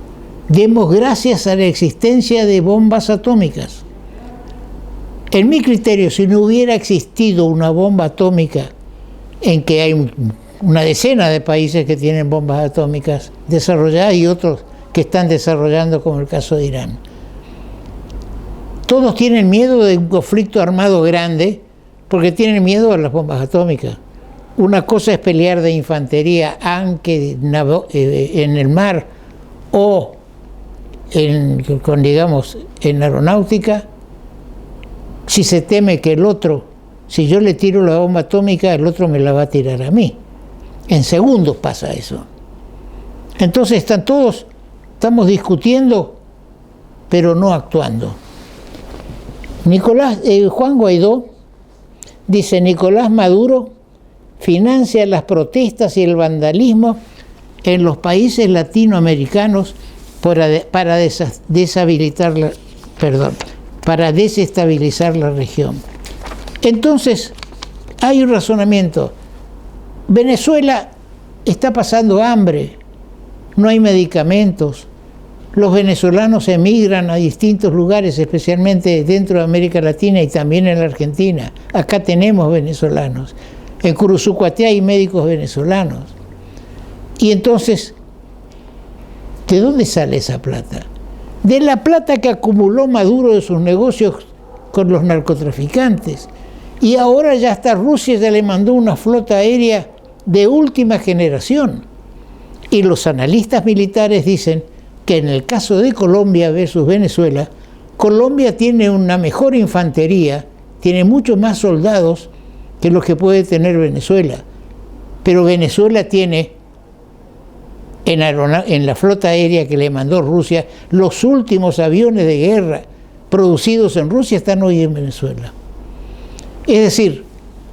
Demos gracias a la existencia de bombas atómicas. En mi criterio, si no hubiera existido una bomba atómica, en que hay una decena de países que tienen bombas atómicas desarrolladas y otros que están desarrollando, como el caso de Irán, todos tienen miedo de un conflicto armado grande porque tienen miedo a las bombas atómicas. Una cosa es pelear de infantería, aunque en el mar o en aeronáutica, si se teme que el otro, si yo le tiro la bomba atómica, el otro me la va a tirar a mí. En segundos pasa eso. Entonces estamos discutiendo, pero no actuando. Juan Guaidó dice, Nicolás Maduro financia las protestas y el vandalismo en los países latinoamericanos para desestabilizar la región. Entonces, hay un razonamiento. Venezuela está pasando hambre, no hay medicamentos, los venezolanos emigran a distintos lugares, especialmente dentro de América Latina y también en la Argentina. Acá tenemos venezolanos. En Curuzucuaté hay médicos venezolanos. Y entonces, ¿de dónde sale esa plata? De la plata que acumuló Maduro de sus negocios con los narcotraficantes. Y ahora ya hasta Rusia ya le mandó una flota aérea de última generación. Y los analistas militares dicen que en el caso de Colombia versus Venezuela, Colombia tiene una mejor infantería, tiene muchos más soldados que los que puede tener Venezuela. Pero Venezuela tiene en la flota aérea que le mandó Rusia, los últimos aviones de guerra producidos en Rusia están hoy en Venezuela. Es decir,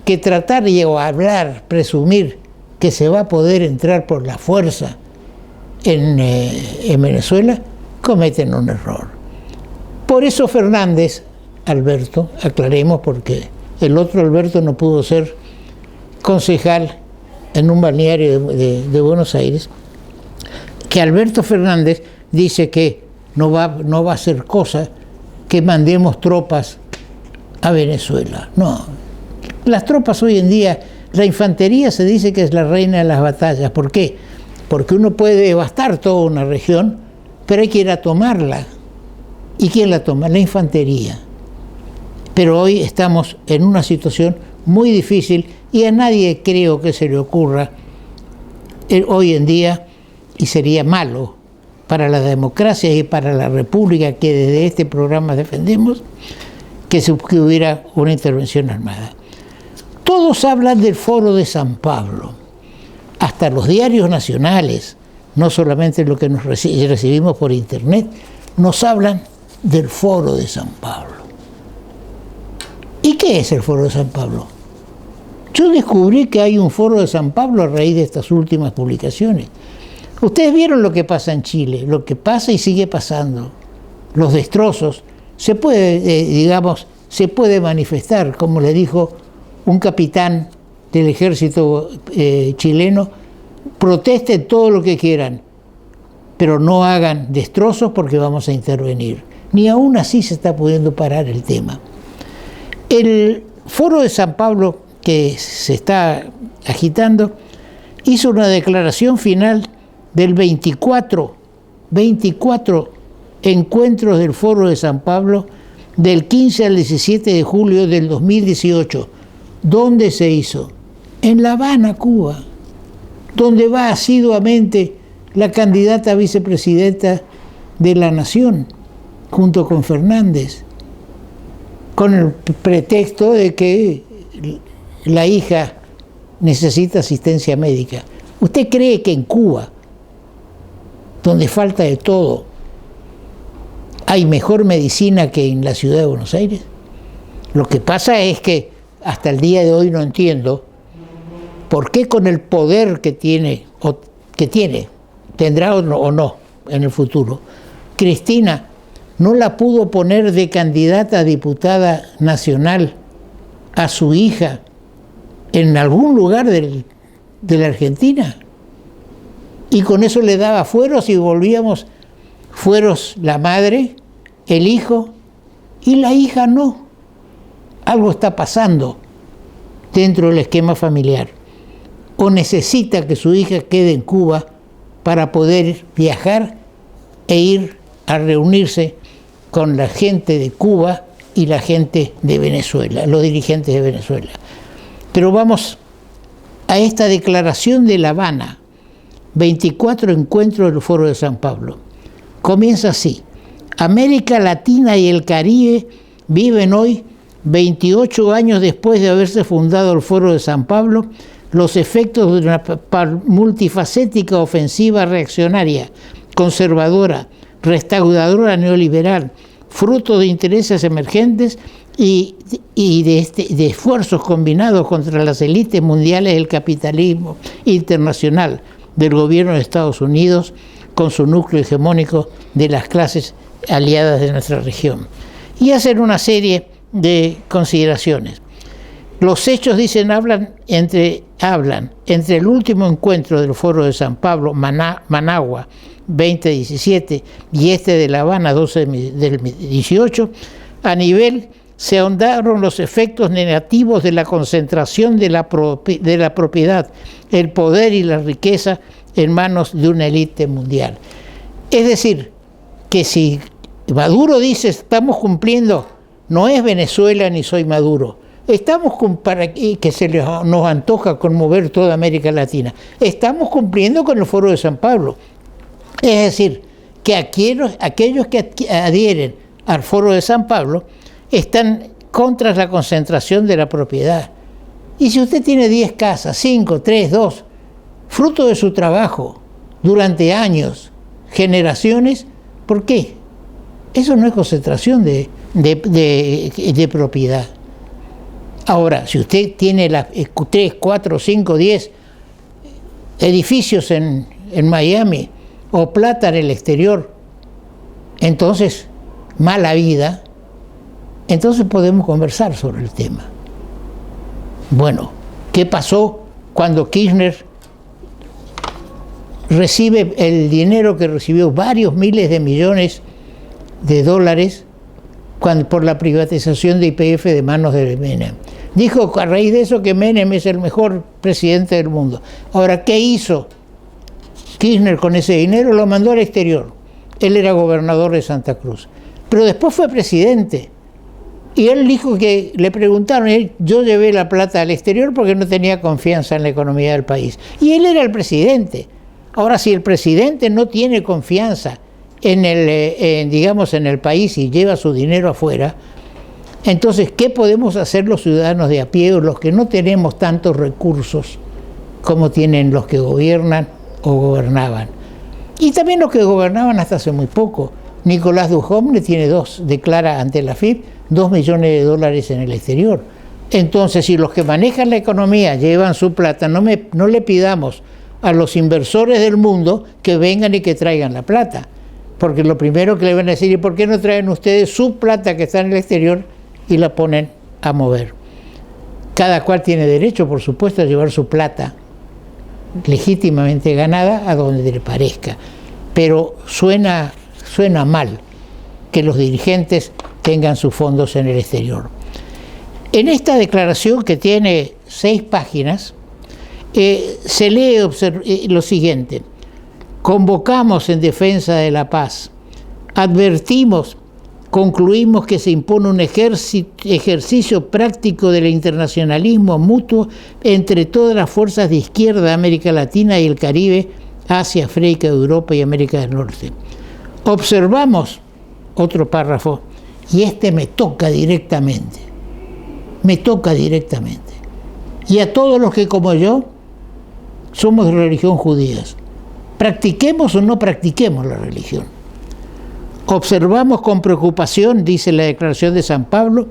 que tratar de hablar, presumir que se va a poder entrar por la fuerza en Venezuela, cometen un error. Por eso Fernández, Alberto, aclaremos porque el otro Alberto no pudo ser concejal en un balneario de Buenos Aires, que Alberto Fernández dice que no va a hacer cosa que mandemos tropas a Venezuela. No, las tropas hoy en día La infantería se dice que es la reina de las batallas. ¿Por qué? Porque uno puede devastar toda una región, pero hay que ir a tomarla. ¿Y quién la toma? La infantería. Pero hoy estamos en una situación muy difícil y a nadie creo que se le ocurra hoy en día, y sería malo para la democracia y para la república que desde este programa defendemos, que hubiera una intervención armada. Todos hablan del Foro de San Pablo, hasta los diarios nacionales, no solamente lo que nos recibimos por internet, nos hablan del Foro de San Pablo. ¿Y qué es el Foro de San Pablo? Yo descubrí que hay un Foro de San Pablo a raíz de estas últimas publicaciones. Ustedes vieron lo que pasa en Chile, lo que pasa y sigue pasando. Los destrozos, se puede manifestar, como le dijo un capitán del ejército chileno, protesten todo lo que quieran, pero no hagan destrozos porque vamos a intervenir. Ni aún así se está pudiendo parar el tema. El Foro de San Pablo, que se está agitando, hizo una declaración final del 24 encuentros del Foro de San Pablo del 15 al 17 de julio del 2018. ¿Dónde se hizo? En La Habana, Cuba, donde va asiduamente la candidata a vicepresidenta de la Nación, junto con Fernández, con el pretexto de que la hija necesita asistencia médica. ¿Usted cree que en Cuba, donde falta de todo, hay mejor medicina que en la ciudad de Buenos Aires? Lo que pasa es que hasta el día de hoy no entiendo por qué con el poder que tiene, tendrá o no en el futuro, Cristina no la pudo poner de candidata a diputada nacional a su hija en algún lugar de la Argentina. Y con eso le daba fueros y volvíamos fueros la madre, el hijo y la hija no. Algo está pasando dentro del esquema familiar. O necesita que su hija quede en Cuba para poder viajar e ir a reunirse con la gente de Cuba y la gente de Venezuela, los dirigentes de Venezuela. Pero vamos a esta declaración de La Habana, 24 encuentros del Foro de San Pablo. Comienza así: América Latina y el Caribe viven hoy, 28 años después de haberse fundado el Foro de San Pablo, los efectos de una multifacética ofensiva reaccionaria, conservadora, restauradora neoliberal, fruto de intereses emergentes y de esfuerzos combinados contra las élites mundiales del capitalismo internacional, del gobierno de Estados Unidos, con su núcleo hegemónico de las clases aliadas de nuestra región. Y hacen una serie de consideraciones. Los hechos, dicen, hablan entre el último encuentro del Foro de San Pablo, Managua, 2017, y este de La Habana, 12 del 18, a nivel se ahondaron los efectos negativos de la concentración de la propiedad, el poder y la riqueza en manos de una élite mundial. Es decir, que si Maduro dice estamos cumpliendo, no es Venezuela ni soy Maduro, estamos para que nos antoja conmover toda América Latina, estamos cumpliendo con el Foro de San Pablo. Es decir, que aquellos que adhieren al Foro de San Pablo están contra la concentración de la propiedad. Y si usted tiene 10 casas, 5, 3, 2, fruto de su trabajo durante años, generaciones, ¿por qué? Eso no es concentración de propiedad. Ahora, si usted tiene 3, 4, 5, 10 edificios en Miami o plata en el exterior, entonces mala vida, entonces podemos conversar sobre el tema. Bueno, ¿qué pasó cuando Kirchner recibe el dinero que recibió, varios miles de millones de dólares por la privatización de YPF de manos de Menem? Dijo a raíz de eso que Menem es el mejor presidente del mundo. Ahora, ¿qué hizo Kirchner con ese dinero? Lo mandó al exterior. Él era gobernador de Santa Cruz. Pero después fue presidente. Y él dijo que le preguntaron, yo llevé la plata al exterior porque no tenía confianza en la economía del país. Y él era el presidente. Ahora, si el presidente no tiene confianza en el país y lleva su dinero afuera, entonces, ¿qué podemos hacer los ciudadanos de a pie o los que no tenemos tantos recursos como tienen los que gobiernan o gobernaban? Y también los que gobernaban hasta hace muy poco. Nicolás Dujovne declara ante la AFIP $2 millones en el exterior. Entonces, si los que manejan la economía llevan su plata, no le pidamos a los inversores del mundo que vengan y que traigan la plata. Porque lo primero que le van a decir es, ¿por qué no traen ustedes su plata que está en el exterior y la ponen a mover? Cada cual tiene derecho, por supuesto, a llevar su plata legítimamente ganada a donde le parezca. Pero suena mal que los dirigentes tengan sus fondos en el exterior. En esta declaración, que tiene 6 páginas, se lee lo siguiente: convocamos en defensa de la paz, advertimos, concluimos que se impone un ejercicio práctico del internacionalismo mutuo entre todas las fuerzas de izquierda de América Latina y el Caribe, Asia, África, Europa y América del Norte. Observamos, otro párrafo, y me toca directamente, y a todos los que como yo somos de religión judía, practiquemos o no practiquemos la religión. Observamos con preocupación, dice la Declaración de San Pablo,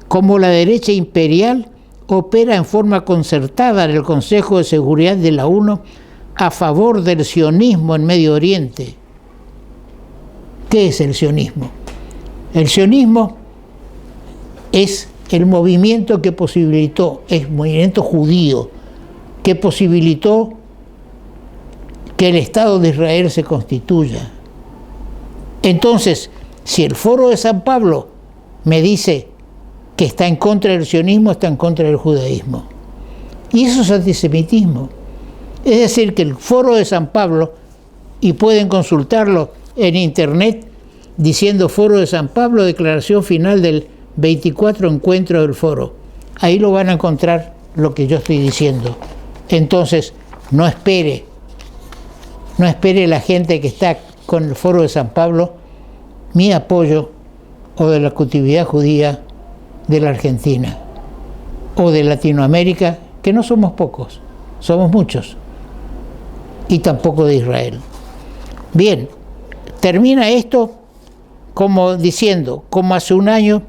cómo la derecha imperial opera en forma concertada en el Consejo de Seguridad de la ONU a favor del sionismo en Medio Oriente. ¿Qué es el sionismo? El sionismo es el movimiento que posibilitó, es movimiento judío, que posibilitó que el Estado de Israel se constituya. Entonces, si el Foro de San Pablo me dice que está en contra del sionismo, está en contra del judaísmo. Y eso es antisemitismo. Es decir, que el Foro de San Pablo, y pueden consultarlo en internet diciendo Foro de San Pablo, declaración final del 24 encuentro del Foro. Ahí lo van a encontrar lo que yo estoy diciendo. Entonces, no espere la gente que está con el Foro de San Pablo mi apoyo o de la cautividad judía de la Argentina o de Latinoamérica, que no somos pocos, somos muchos, y tampoco de Israel. Bien, termina esto como diciendo, como hace un año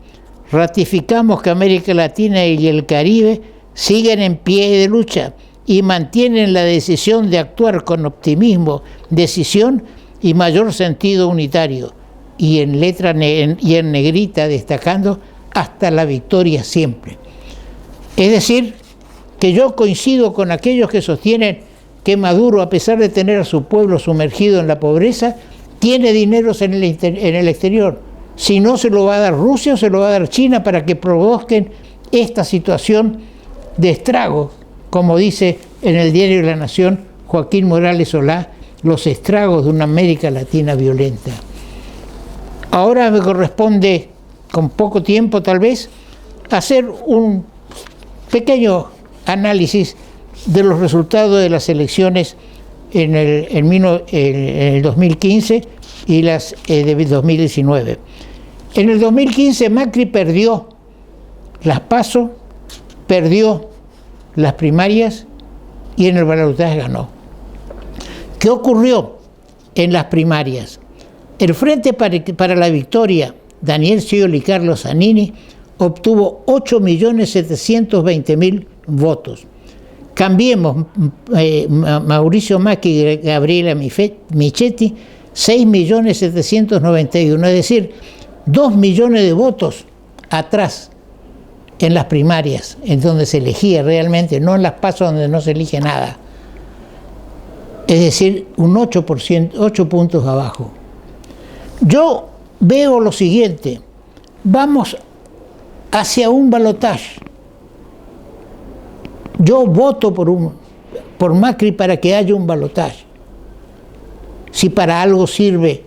ratificamos que América Latina y el Caribe siguen en pie de lucha y mantienen la decisión de actuar con optimismo, decisión y mayor sentido unitario, y en letra y en negrita destacando hasta la victoria siempre. Es decir, que yo coincido con aquellos que sostienen que Maduro, a pesar de tener a su pueblo sumergido en la pobreza, tiene dineros en el exterior. Si no, se lo va a dar Rusia o se lo va a dar China para que provoquen esta situación de estragos, como dice en el diario La Nación Joaquín Morales Solá, los estragos de una América Latina violenta. Ahora me corresponde, con poco tiempo tal vez, hacer un pequeño análisis de los resultados de las elecciones en el 2015 y las de 2019. En el 2015 Macri perdió las PASO, perdió las primarias y en el balotaje ganó. ¿Qué ocurrió en las primarias? El Frente para la Victoria, Daniel Scioli y Carlos Zanini, obtuvo 8.720.000 votos. Cambiemos, Mauricio Macri y Gabriela Michetti, 6.791.000, es decir, 2 millones de votos atrás en las primarias, en donde se elegía realmente, no en las PASO donde no se elige nada. Es decir, un 8%, 8 puntos abajo. Yo veo lo siguiente: vamos hacia un balotaje Yo voto por Macri para que haya un balotaje. Si para algo sirve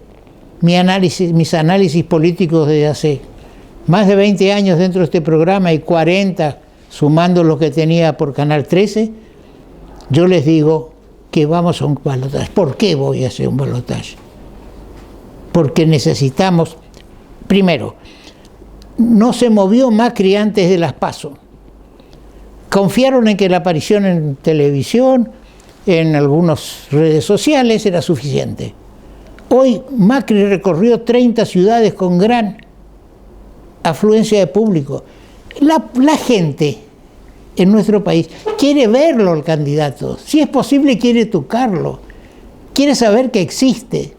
mis análisis políticos desde hace más de 20 años dentro de este programa y 40 sumando lo que tenía por Canal 13, yo les digo que vamos a un balotaje. ¿Por qué voy a hacer un balotaje? Porque necesitamos, primero, no se movió Macri antes de las PASO. Confiaron en que la aparición en televisión, en algunas redes sociales, era suficiente. Hoy Macri recorrió 30 ciudades con gran afluencia de público. La gente en nuestro país quiere verlo al candidato. Si es posible, quiere tocarlo. Quiere saber que existe.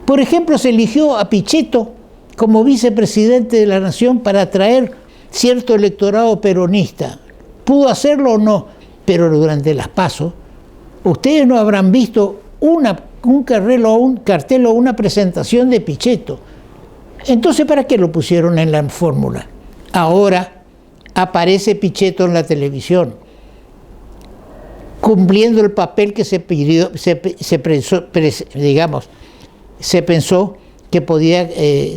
Por ejemplo, se eligió a Pichetto como vicepresidente de la Nación para atraer cierto electorado peronista. ¿Pudo hacerlo o no? Pero durante las PASO, ustedes no habrán visto un cartel o una presentación de Pichetto. Entonces, ¿para qué lo pusieron en la fórmula? Ahora aparece Pichetto en la televisión, cumpliendo el papel que se pidió, se pensó que podía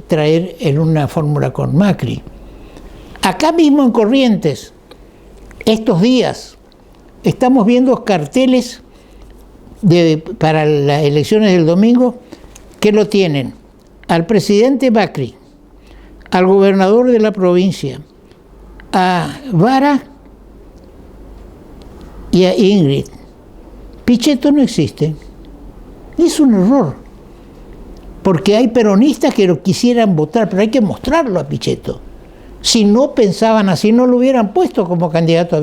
traer en una fórmula con Macri. Acá mismo en Corrientes, estos días, estamos viendo carteles para las elecciones del domingo que lo tienen al presidente Macri, al gobernador de la provincia, a Vara y a Ingrid. Pichetto no existe. Es un error, porque hay peronistas que lo quisieran votar, pero hay que mostrarlo a Pichetto. Si no pensaban así, no lo hubieran puesto como candidato a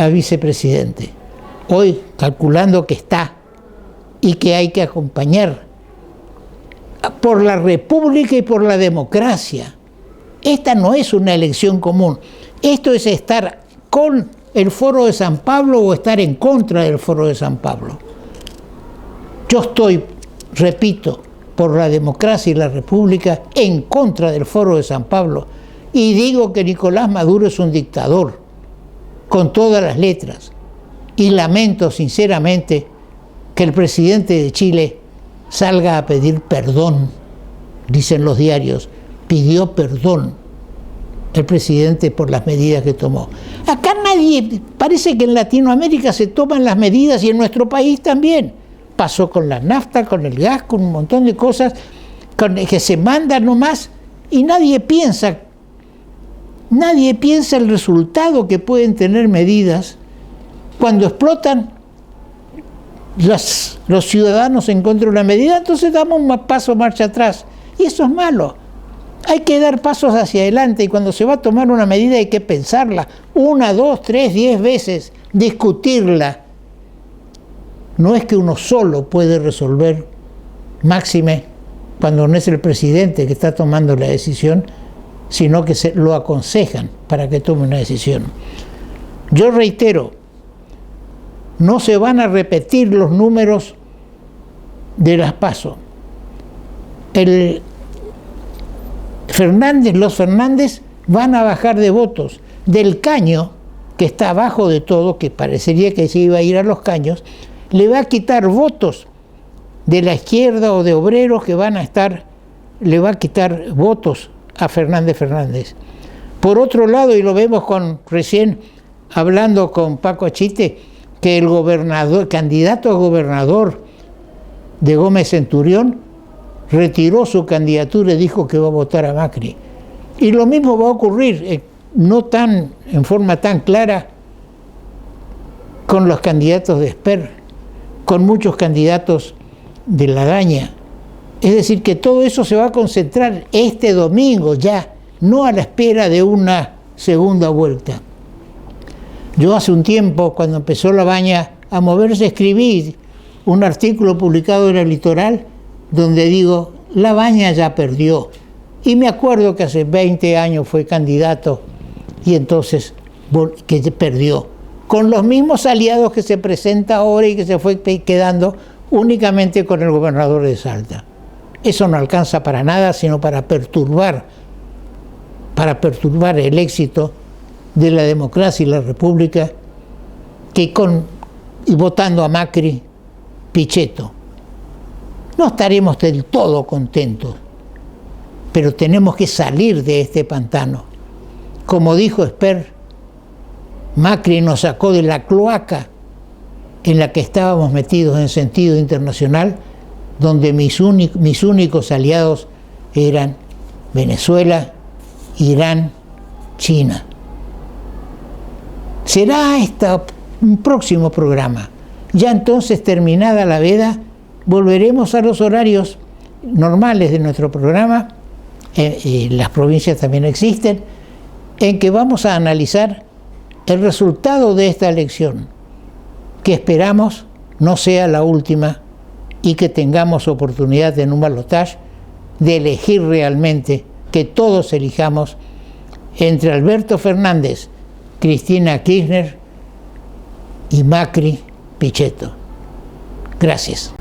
vicepresidente. Hoy, calculando que está y que hay que acompañar por la república y por la democracia. Esta no es una elección común. Esto es estar con el Foro de San Pablo o estar en contra del Foro de San Pablo. Yo estoy, repito, por la democracia y la república en contra del Foro de San Pablo y digo que Nicolás Maduro es un dictador con todas las letras y lamento sinceramente que el presidente de Chile salga a pedir perdón. Dicen los diarios, pidió perdón el presidente por las medidas que tomó. Acá nadie, parece que en Latinoamérica se toman las medidas y en nuestro país también. Pasó con la nafta, con el gas, con un montón de cosas que se mandan nomás y nadie piensa el resultado que pueden tener medidas cuando explotan los ciudadanos en contra de una medida, entonces damos un paso marcha atrás. Y eso es malo. Hay que dar pasos hacia adelante y cuando se va a tomar una medida hay que pensarla 1, 2, 3, 10 veces, discutirla. No es que uno solo puede resolver, máxime cuando no es el presidente que está tomando la decisión, sino que se lo aconsejan para que tome una decisión. Yo reitero, no se van a repetir los números de las PASO. Los Fernández van a bajar de votos. Del Caño, que está abajo de todo, que parecería que se iba a ir a los caños, le va a quitar votos de la izquierda o de obreros que van a estar, le va a quitar votos a Fernández. Por otro lado, y lo vemos recién hablando con Paco Achite, que el candidato a gobernador de Gómez Centurión retiró su candidatura y dijo que va a votar a Macri. Y lo mismo va a ocurrir, no en forma tan clara, con los candidatos de Esper, con muchos candidatos de la Daña. Es decir, que todo eso se va a concentrar este domingo ya, no a la espera de una segunda vuelta. Yo hace un tiempo, cuando empezó la Baña a moverse, escribí un artículo publicado en El Litoral donde digo, la Baña ya perdió. Y me acuerdo que hace 20 años fue candidato y entonces que perdió. Con los mismos aliados que se presenta ahora y que se fue quedando únicamente con el gobernador de Salta. Eso no alcanza para nada, sino para perturbar el éxito de la democracia y la república que y votando a Macri, Pichetto. No estaremos del todo contentos, pero tenemos que salir de este pantano. Como dijo Esper, Macri nos sacó de la cloaca en la que estábamos metidos en sentido internacional, donde mis únicos aliados eran Venezuela, Irán, China. Será un próximo programa. Ya entonces, terminada la veda, volveremos a los horarios normales de nuestro programa, las provincias también existen, en que vamos a analizar el resultado de esta elección, que esperamos no sea la última y que tengamos oportunidad en un balotaje de elegir realmente, que todos elijamos entre Alberto Fernández, Cristina Kirchner y Macri, Pichetto. Gracias.